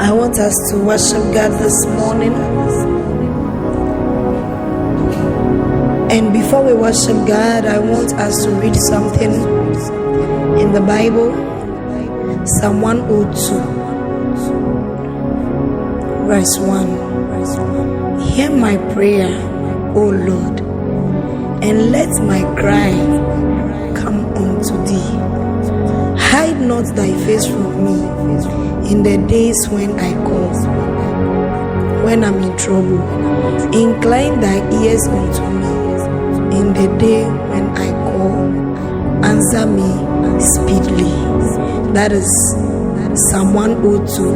I want us to worship God this morning. And before we worship God, I want us to read something in the Bible. Psalm 102, verse 1. Hear my prayer, O Lord, and let my cry come unto thee. Hide not thy face from me in the days when I call, when I'm in trouble. Incline thy ears unto me in the day when I call. Answer me speedily. That is Psalm 102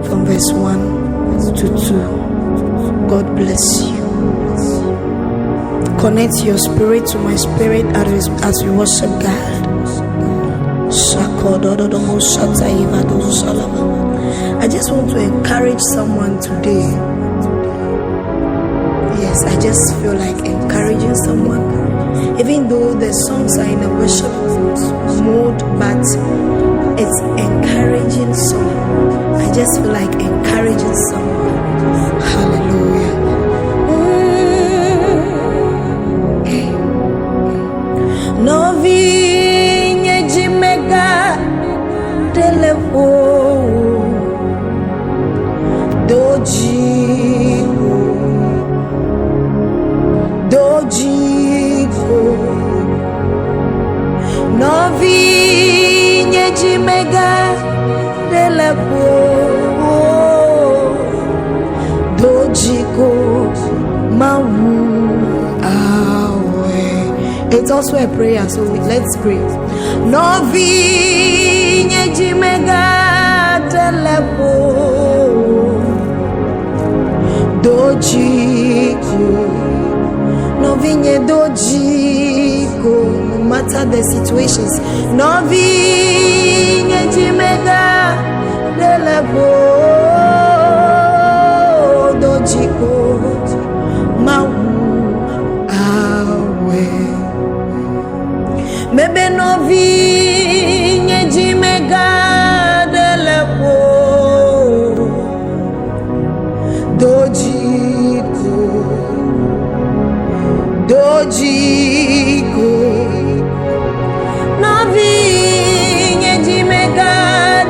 from verse 1 to 2. God bless you. Connect your spirit to my spirit as we worship God. I just want to encourage someone today. Yes, I just feel like encouraging someone. Even though the songs are in a worship mode, but it's encouraging song. I just feel like encouraging someone. Hallelujah. Novi Jimega Telepo Dojigo Novi Jimega Telepo Dojigo Mawu. It's also a prayer, so let's pray. Novi Jimega Telepo Dojigo Novi Dojigo. No matter the situations, Novi Jimega Telepo Dojigo Mawu. Maybe novi Jimega Telepo Dojigo Novi Jimega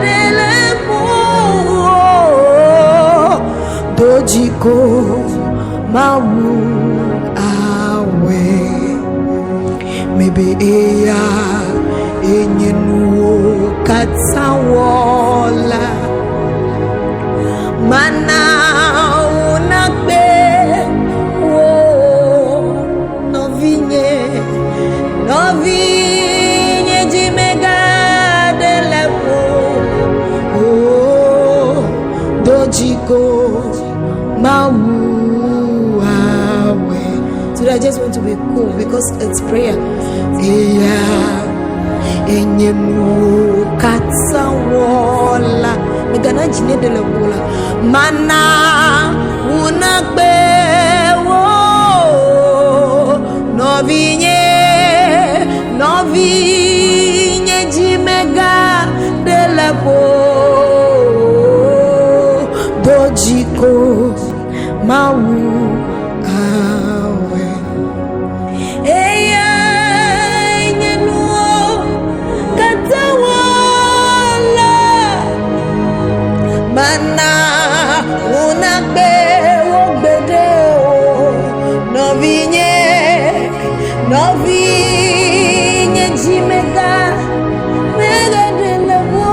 Telepo Dojigo Mawu awe. Maybe eya enyenu katsawola mana unakbe wo novinye Jimega Telepo Dojigo Mawu. I just want to be cool because it's prayer. Enyemu katsawola megana jine de lebola mana unakbe wo novinye Jimega Telepo Dojigo Mawu. Mana unakbe wogbede novinye Jimega Telepo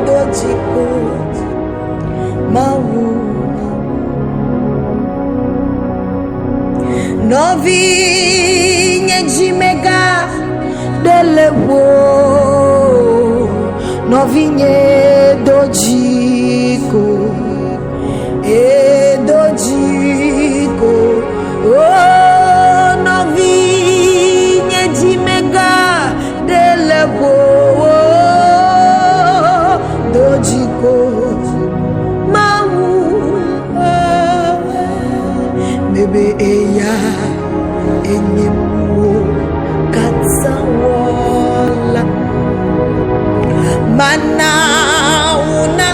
Dojigo Mawu. Novinye Jimega Telepo Novinye Dojigo Dojigo oh novinye Jimega Telepo Dojigo Mawu. Maybe eya enyemu katsawola mana una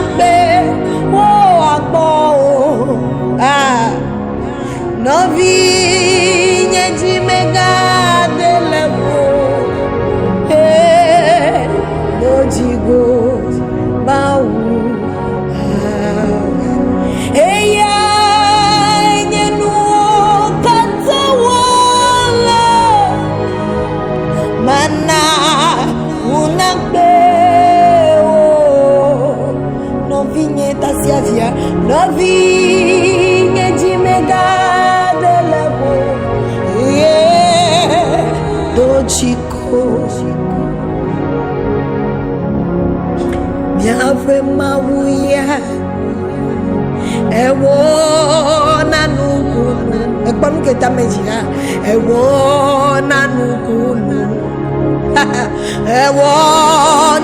Safia, Novi, Ejimega, de Labo, yeah, Dochiko, Miave Mawuya, Ewo Nanukunu, Ekpamuketa Mejia, Ewo Nanukunu, Ewo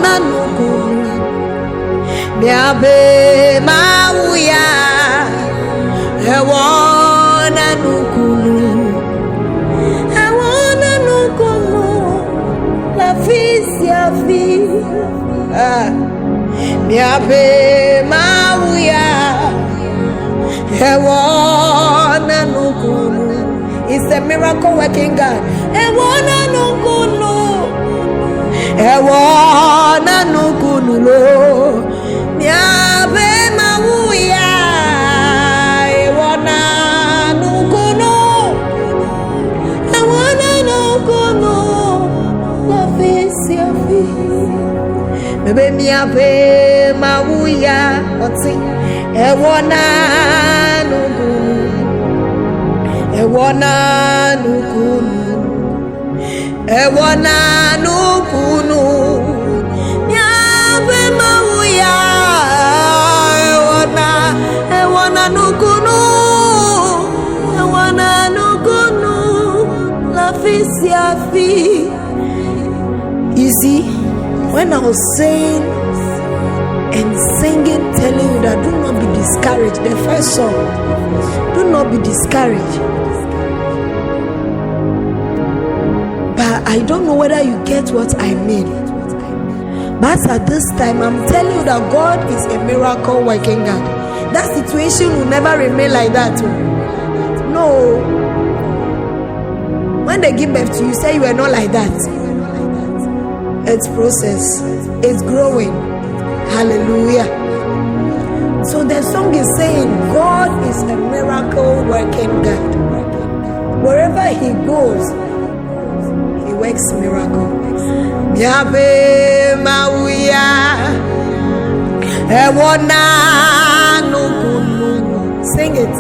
Nanukunu. Miabe Mawuya, Ewana Nukunu, La Fisia Fi, Miabe Mawuya, Ewana Nukunu. It's a miracle working God. Ewana Nukunu, Ewana Nukunu lo. Miabe Mawuya, Ewana Nukunu, La Fisia Fi. Mebe miabe Mawuya, oti, Ewana Nukunu, Ewana Nukunu, Ewana Nukunu. Miabe Mawuya, Ewana Nukunu, La Fisia Fi. You see, when I was saying and singing, telling you that do not be discouraged, the first song, do not be discouraged. But I don't know whether you get what I mean. But at this time, I'm telling you that God is a miracle working God. That situation will never remain like that. No. When they give birth to you, say you are not like that. It's process. It's growing. Hallelujah. So the song is saying God is a miracle working God. Wherever He goes, He works miracle. Miabe Mawuya, Ewana Nukunu. Sing it.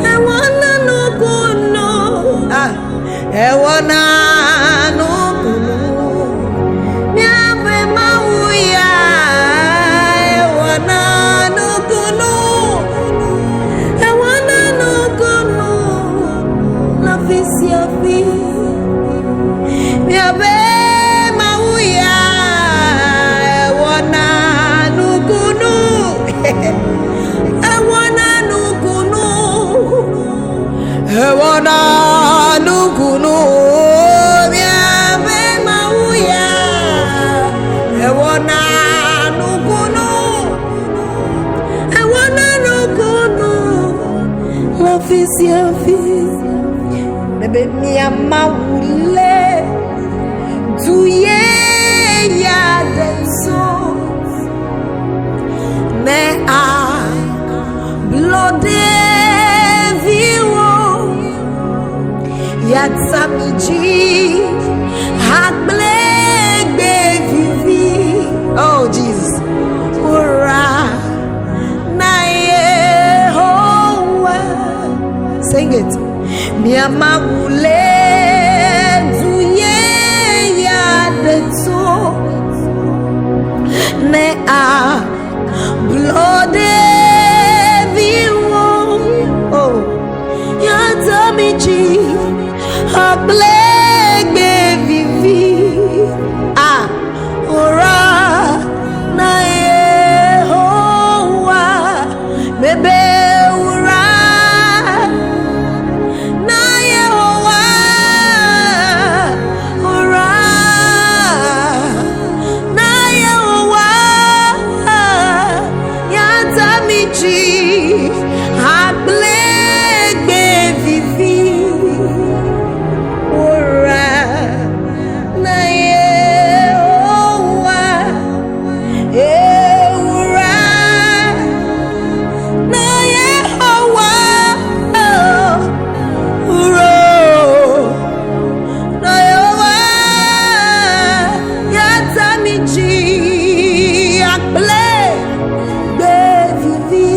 Ewana Nukunu. Ewana Nukunu. Miabe Mawuya, Ewana Nukunu. Ewana Nukunu. La Fisia Fi. Miabe Mawuya, Ewana Nukunu, Ewana Nukunu, Ewana Nukunu. Miabe Mawuya, Ewana Nukunu, Ewana Nukunu. La Fisia Fi. Bebe Mawule. Tuye ya denso ne a blode viwo ya tsamiji hakblegbe vivi. Oh Jesus, ura na Yehowa. Sing it. Miamagule ne a blode viwo. Oh, ya tamiji hablegbe vivi. Ora na Yehowa bebe ura na Yehowa. Ora na Yehowa ya tamiji hablegbe vivi. Ora na Yehowa. Ora na Yehowa. Ora na Yehowa ya tamiji hablegbe vivi.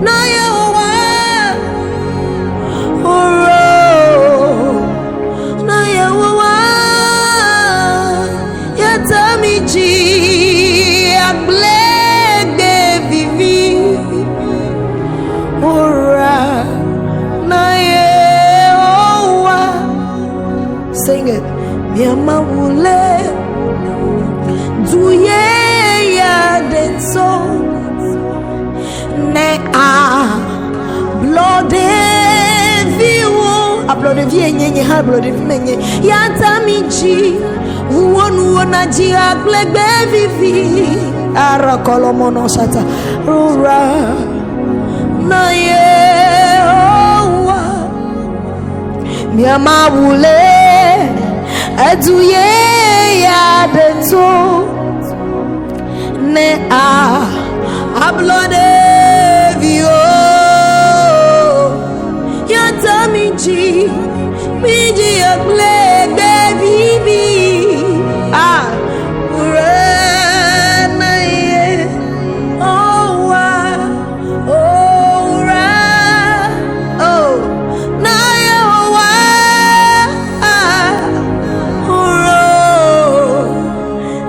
na yewa na yewa yatamiji aglebe vivi na yewa. Sing it. Miama wule duye ya denso ne a blode viwo a blode vie nyenye ha blode menye ya tamiji wonu na ji aglebe vivi ara kolomono sata rura na ye owa miama wule aduye ya beto ne a ablode vio ya tamiji miji aglebe bibi urana ye owa ora oh na ye owa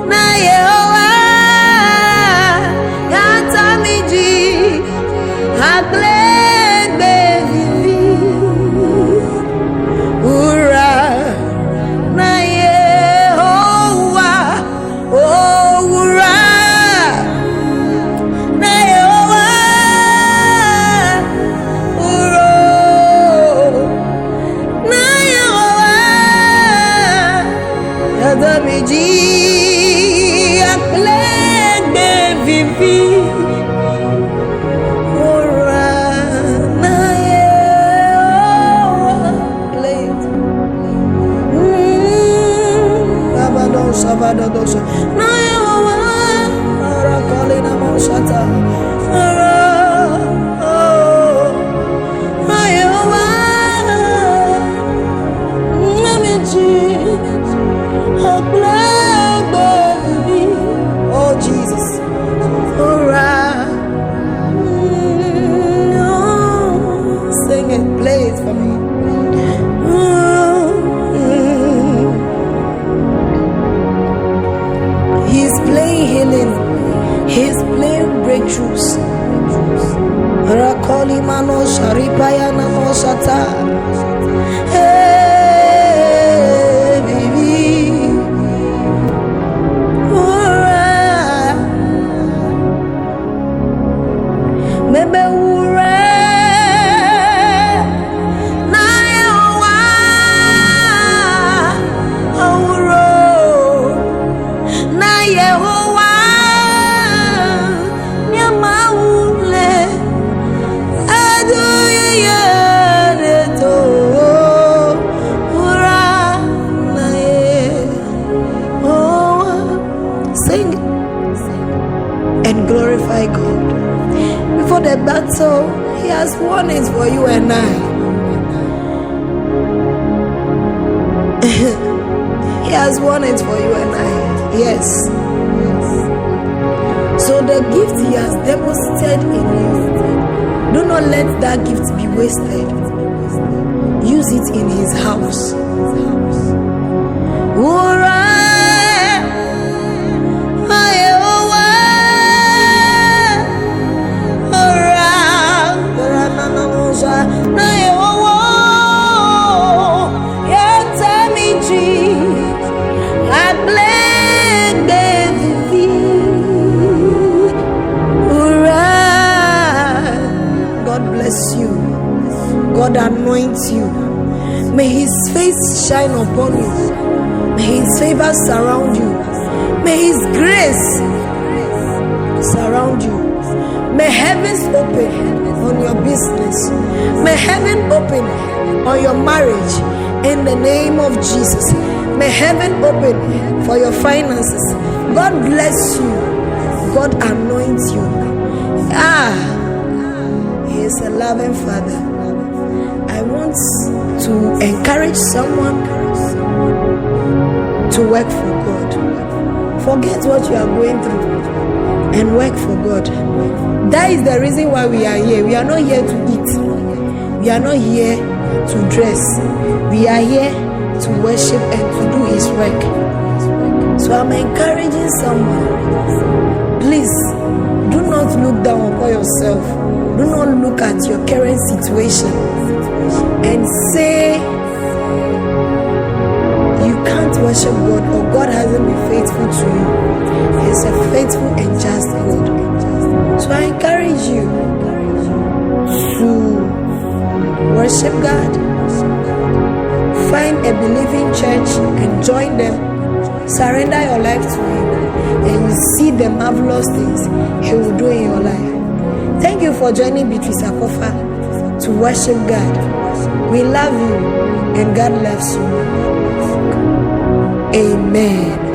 na ye owa ya tamiji aglebe vivi ura na ye owa ura na ye owa uro na ye owa ya tamiji aglebe vivi ura na ye owa Sabadosa na ye owa ara kalina mosata ara na ye owa namiji aglebe vivi. Oh Jesus, ora sing it, play it for me. He's playing healing. He's playing breakthroughs. Rakoli mano sharipaya namo sata. Hey, baby. Alright. Maybe and glorify God. Before the battle, He has warnings for you and I. He has warnings for you and I. Yes. So the gift He has deposited in you, do not let that gift be wasted. Use it in His house. God anoint you. May His face shine upon you. May His favor surround you. May His grace surround you. May heavens open on your business. May heaven open on your marriage in the name of Jesus. May heaven open for your finances. God bless you. God anoint you. He is a loving Father. I want to encourage someone to work for God. Forget what you are going through. and work for God. That is the reason why we are here. We are not here to eat. We are not here to dress. We are here to worship and to do His work. So I'm encouraging someone, please do not look down upon yourself. Do not look at your current situation and say you can't worship God or God hasn't been faithful to you. He's a faithful and just God. So I encourage you to worship God, find a believing church and join them. Surrender your life to Him, and you see the marvelous things He will do in your life. Thank you for joining Beatrice Akorfa to worship God. We love you, and God loves you. Amen.